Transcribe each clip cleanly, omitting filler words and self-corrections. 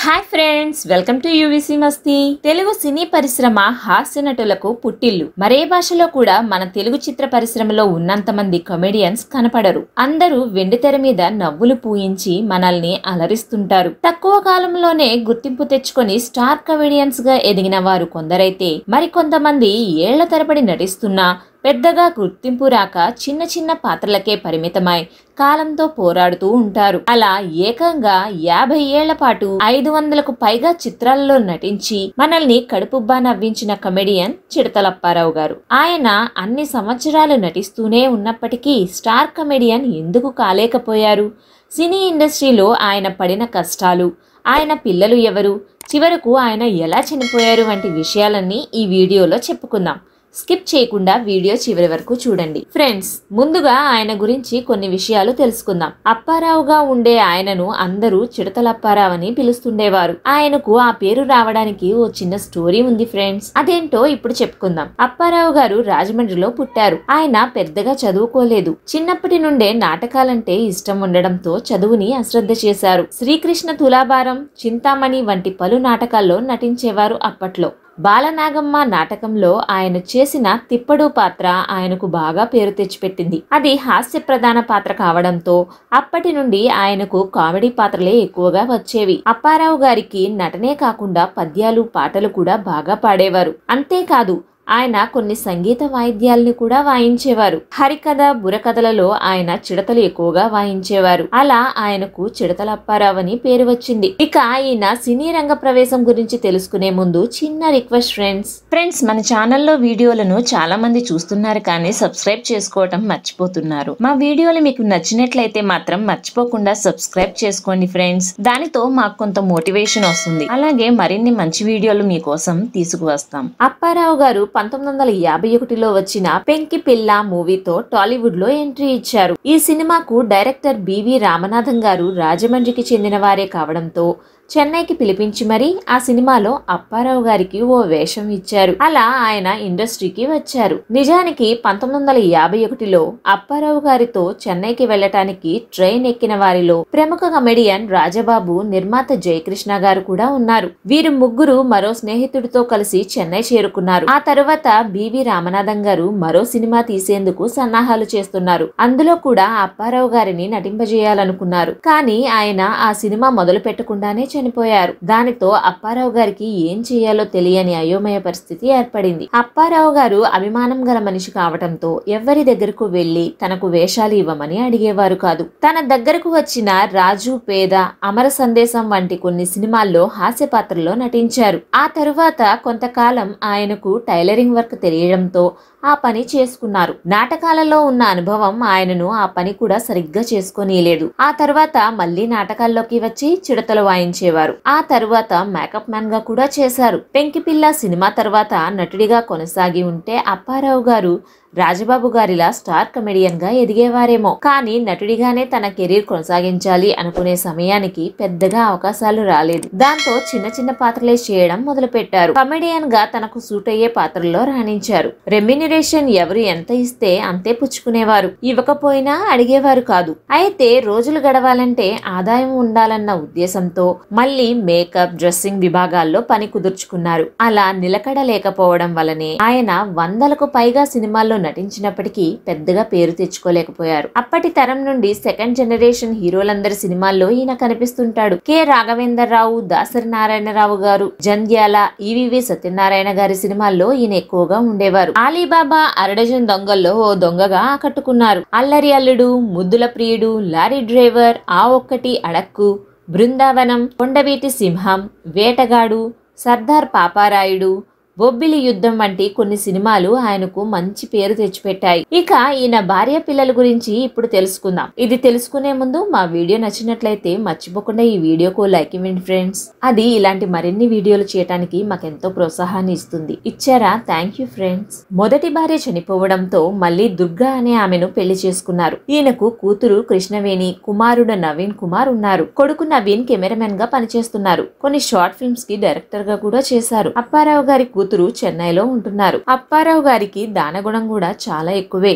Hi friends, welcome to UVC మస్తీ. తెలుగు సినీ పరిశ్రమ హాస్య నటులకు పుట్టిల్లు. మరే భాషలో కూడా మన తెలుగు చిత్ర పరిశ్రమలో ఉన్నంత మంది కమెడియన్స్ కనపడరు. అందరూ వెండితెర మీద నవ్వులు పూయించి మనల్ని అలరిస్తుంటారు. తక్కువ కాలంలోనే గుర్తింపు తెచ్చుకొని స్టార్ కమెడియన్స్ గా ఎదిగిన వారు కొందరైతే, మరికొంతమంది ఏళ్ల తరబడి నటిస్తున్నా పెద్దగా గుర్తింపు రాక చిన్న చిన్న పాత్రలకే పరిమితమై కాలంతో పోరాడుతూ ఉంటారు. అలా ఏకంగా 50 ఏళ్ల పాటు 500కు పైగా చిత్రాలలో నటించి మనల్ని కడుపుబ్బా నవ్వించిన కమెడియన్ చిడతల అప్పారావు గారు. ఆయన అన్ని సంవత్సరాలు నటిస్తూనే ఉన్నప్పటికీ స్టార్ కమెడియన్ ఎందుకు కాలేకపోయారు? సినీ ఇండస్ట్రీలో ఆయన పడిన కష్టాలు, ఆయన పిల్లలు ఎవరు, చివరకు ఆయన ఎలా చనిపోయారు వంటి విషయాలన్నీ ఈ వీడియోలో చెప్పుకుందాం. స్కిప్ చేయకుండా వీడియో చివరి వరకు చూడండి. ఫ్రెండ్స్, ముందుగా ఆయన గురించి కొన్ని విషయాలు తెలుసుకుందాం. అప్పారావుగా ఉండే ఆయనను అందరూ చిడతల అప్పారావు అని పిలుస్తుండేవారు. ఆయనకు ఆ పేరు రావడానికి ఓ చిన్న స్టోరీ ఉంది ఫ్రెండ్స్. అదేంటో ఇప్పుడు చెప్పుకుందాం. అప్పారావు గారు రాజమండ్రిలో పుట్టారు. ఆయన పెద్దగా చదువుకోలేదు. చిన్నప్పటి నుండే నాటకాలంటే ఇష్టం ఉండడంతో చదువుని అశ్రద్ధ చేశారు. శ్రీకృష్ణ తులాభారం, చింతామణి వంటి పలు నాటకాల్లో నటించేవారు. అప్పట్లో బాలనాగమ్మ నాటకంలో ఆయన చేసిన తిప్పడు పాత్ర ఆయనకు బాగా పేరు తెచ్చిపెట్టింది. అది హాస్య ప్రధాన పాత్ర కావడంతో అప్పటి నుండి ఆయనకు కామెడీ పాత్రలే ఎక్కువగా వచ్చేవి. అప్పారావు గారికి నటనే కాకుండా పద్యాలు, పాటలు కూడా బాగా పాడేవారు. అంతేకాదు ఆయన కొన్ని సంగీత వాయిద్యాలను కూడా వాయించేవారు. హరికథ, బుర్రకథలలో ఆయన చిడతలు ఎక్కువగా వాయించేవారు. అలా ఆయనకు చిడతల అప్పారావు అని పేరు వచ్చింది. ఇక ఈయన సినీ రంగ ప్రవేశం గురించి తెలుసుకునే ముందు చిన్న రిక్వెస్ట్ ఫ్రెండ్స్, మన ఛానల్లో వీడియోలను చాలా మంది చూస్తున్నారు కానీ సబ్స్క్రైబ్ చేసుకోవటం మర్చిపోతున్నారు. మా వీడియోలు మీకు నచ్చినట్లయితే మాత్రం మర్చిపోకుండా సబ్స్క్రైబ్ చేసుకోండి ఫ్రెండ్స్. దానితో మాకు కొంత మోటివేషన్ వస్తుంది. అలాగే మరిన్ని మంచి వీడియోలు మీకోసం తీసుకువస్తాం. అప్పారావు గారు 1951లో వచ్చిన పెంకి పిల్ల మూవీతో టాలీవుడ్ లో ఎంట్రీ ఇచ్చారు. ఈ సినిమాకు డైరెక్టర్ బివి రామనాథన్ గారు రాజమండ్రికి చెందిన వారే కావడంతో చెన్నైకి పిలిపించి మరీ ఆ సినిమాలో అప్పారావు గారికి ఓ వేషం ఇచ్చారు. అలా ఆయన ఇండస్ట్రీకి వచ్చారు. నిజానికి 1951లో అప్పారావు గారితో చెన్నైకి వెళ్లటానికి ట్రైన్ ఎక్కిన వారిలో ప్రముఖ కమెడియన్ రాజబాబు, నిర్మాత జయకృష్ణ గారు కూడా ఉన్నారు. వీరు ముగ్గురు మరో స్నేహితుడితో కలిసి చెన్నై చేరుకున్నారు. ఆ తరువాత బివి రామనాథన్ గారు మరో సినిమా తీసేందుకు సన్నాహాలు చేస్తున్నారు. అందులో కూడా అప్పారావు గారిని నటింపజేయాలనుకున్నారు. కానీ ఆయన ఆ సినిమా మొదలు పెట్టకుండానే చనిపోయారు. దానితో అప్పారావు గారికి ఏం చేయాలో తెలియని అయోమయ పరిస్థితి ఏర్పడింది. అప్పారావు గారు అభిమానం గల మనిషి కావటంతో ఎవరి దగ్గరకు వెళ్లి తనకు వేషాలు ఇవ్వమని అడిగేవారు కాదు. తన దగ్గరకు వచ్చిన రాజు, పేద, అమర సందేశం వంటి కొన్ని సినిమాల్లో హాస్య పాత్రలో నటించారు. ఆ తరువాత కొంతకాలం ఆయనకు టైలరింగ్ వర్క్ తెలియడంతో ఆ పని చేసుకున్నారు. నాటకాలలో ఉన్న అనుభవం ఆయనను ఆ పని కూడా సరిగ్గా చేసుకోనీయలేదు. ఆ తర్వాత మళ్లీ నాటకాల్లోకి వచ్చి చిడతలు వాయించేవారు. ఆ తరువాత మేకప్ మ్యాన్ గా కూడా చేశారు. పెంకిపిల్ల సినిమా తర్వాత నటుడిగా కొనసాగి ఉంటే అప్పారావు గారు రాజబాబు గారిలా స్టార్ కమెడియన్ గా ఎదిగేవారేమో. కానీ నటుడిగానే తన కెరీర్ కొనసాగించాలి అనుకునే సమయానికి పెద్దగా అవకాశాలు రాలేదు. దాంతో చిన్న చిన్న పాత్రలే చేయడం మొదలు పెట్టారు. కమెడియన్ గా తనకు సూట్ అయ్యే పాత్రల్లో రాణించారు. రెమ్యూనరేషన్ ఎవరు ఎంత ఇస్తే అంతే పుచ్చుకునేవారు. ఇవ్వకపోయినా అడిగేవారు కాదు. అయితే రోజులు గడవాలంటే ఆదాయం ఉండాలన్న ఉద్దేశంతో మళ్లీ మేకప్, డ్రెస్సింగ్ విభాగాల్లో పని కుదుర్చుకున్నారు. అలా నిలకడ లేకపోవడం వల్లనే ఆయన 100లకు పైగా సినిమాల్లో నటించినప్పటికీ పెద్దగా పేరు తెచ్చుకోలేకపోయారు. అప్పటి తరం నుండి సెకండ్ జనరేషన్ హీరోలందరి సినిమాల్లో ఈయన కనిపిస్తుంటాడు. కె రాఘవేంద్రరావు, దాసరి నారాయణరావు గారు, జంధ్యాల, ఈవీవి సత్యనారాయణ గారి సినిమాల్లో ఈయన ఎక్కువగా ఉండేవారు. ఆలీబాబా, అరడజన్ దొంగల్లో ఓ దొంగగా ఆకట్టుకున్నారు. అల్లరి అల్లుడు, ముద్దుల ప్రియుడు, లారీ డ్రైవర్, ఆ ఒక్కటి అడక్కు, బృందావనం, కొండవీటి సింహం, వేటగాడు, సర్దార్ పాపారాయుడు, బొబ్బిలి యుద్ధం వంటి కొన్ని సినిమాలు ఆయనకు మంచి పేరు తెచ్చిపెట్టాయి. ఇక ఈయన భార్య, పిల్లల గురించి ఇప్పుడు తెలుసుకుందాం. ఇది తెలుసుకునే ముందు మా వీడియో నచ్చినట్లయితే మర్చిపోకుండా ఈ వీడియోకు లైక్ ఇవ్వండి ఫ్రెండ్స్. అది ఇలాంటి మరిన్ని వీడియోలు చేయడానికి మాకెంతో ప్రోత్సాహాన్ని ఇస్తుంది. ఇచ్చారా? Thank you friends. మొదటి భార్య చనిపోవడంతో మళ్లీ దుర్గా అనే ఆమెను పెళ్లి చేసుకున్నారు. ఈయనకు కూతురు కృష్ణవేణి, కుమారుడు నవీన్ కుమార్ ఉన్నారు. కొడుకు నవీన్ కెమెరామెన్ గా పనిచేస్తున్నారు. కొన్ని షార్ట్ ఫిల్మ్స్ కి డైరెక్టర్ గా కూడా చేశారు. అప్పారావు గారి కూతురు చెన్నైలో ఉంటున్నారు. అప్పారావు గారికి దానగుణం కూడా చాలా ఎక్కువే.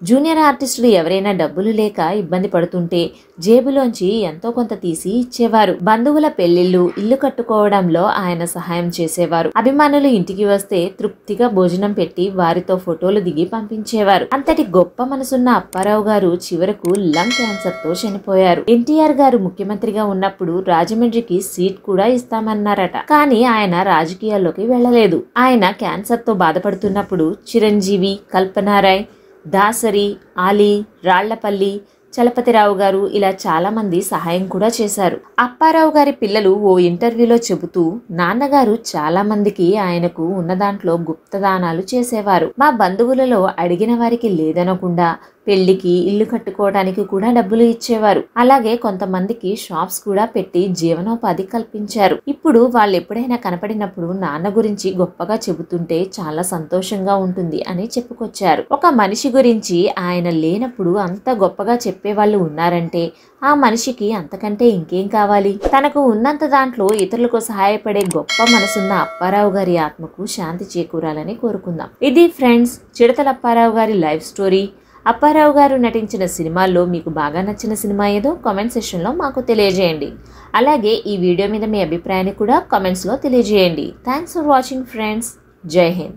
జూనియర్ ఆర్టిస్టులు ఎవరైనా డబ్బులు లేక ఇబ్బంది పడుతుంటే జేబులోంచి ఎంతో కొంత తీసి ఇచ్చేవారు. బంధువుల పెళ్లిళ్లు, ఇల్లు కట్టుకోవడంలో ఆయన సహాయం చేసేవారు. అభిమానులు ఇంటికి వస్తే తృప్తిగా భోజనం పెట్టి వారితో ఫోటోలు దిగి పంపించేవారు. అంతటి గొప్ప మనసున్న అప్పారావు గారు చివరకు లంగ్ క్యాన్సర్ తో చనిపోయారు. ఎన్టీఆర్ గారు ముఖ్యమంత్రిగా ఉన్నప్పుడు రాజమండ్రికి సీట్ కూడా ఇస్తామన్నారట. కానీ ఆయన రాజకీయాల్లోకి వెళ్లలేదు. ఆయన క్యాన్సర్ తో బాధపడుతున్నప్పుడు చిరంజీవి, కల్పనారాయ్, దాసరి, ఆలీ, రాళ్లపల్లి, చలపతిరావు గారు ఇలా చాలా మంది సహాయం కూడా చేశారు. అప్పారావు గారి పిల్లలు ఓ ఇంటర్వ్యూలో చెబుతూ, నాన్నగారు చాలా మందికి ఆయనకు ఉన్న దాంట్లో గుప్తదానాలు చేసేవారు. మా బంధువులలో అడిగిన వారికి లేదనకుండా పెళ్లికి, ఇల్లు కట్టుకోవడానికి కూడా డబ్బులు ఇచ్చేవారు. అలాగే కొంతమందికి షాప్స్ కూడా పెట్టి జీవనోపాధి కల్పించారు. ఇప్పుడు వాళ్ళు ఎప్పుడైనా కనపడినప్పుడు నాన్న గురించి గొప్పగా చెబుతుంటే చాలా సంతోషంగా ఉంటుంది అని చెప్పుకొచ్చారు. ఒక మనిషి గురించి ఆయన లేనప్పుడు అంత గొప్పగా చెప్పేవాళ్ళు ఉన్నారంటే ఆ మనిషికి అంతకంటే ఇంకేం కావాలి? తనకు ఉన్నంత దాంట్లో ఇతరులకు సహాయపడే గొప్ప మనసున్న అప్పారావు గారి ఆత్మకు శాంతి చేకూరాలని కోరుకుందాం. ఇది ఫ్రెండ్స్, చిడతల అప్పారావు గారి లైఫ్ స్టోరీ. అప్పారావు గారు నటించిన సినిమాల్లో మీకు బాగా నచ్చిన సినిమా ఏదో కామెంట్ సెక్షన్లో మాకు తెలియజేయండి. అలాగే ఈ వీడియో మీద మీ అభిప్రాయాన్ని కూడా కామెంట్స్లో తెలియజేయండి. Thanks for watching friends. జై హింద్.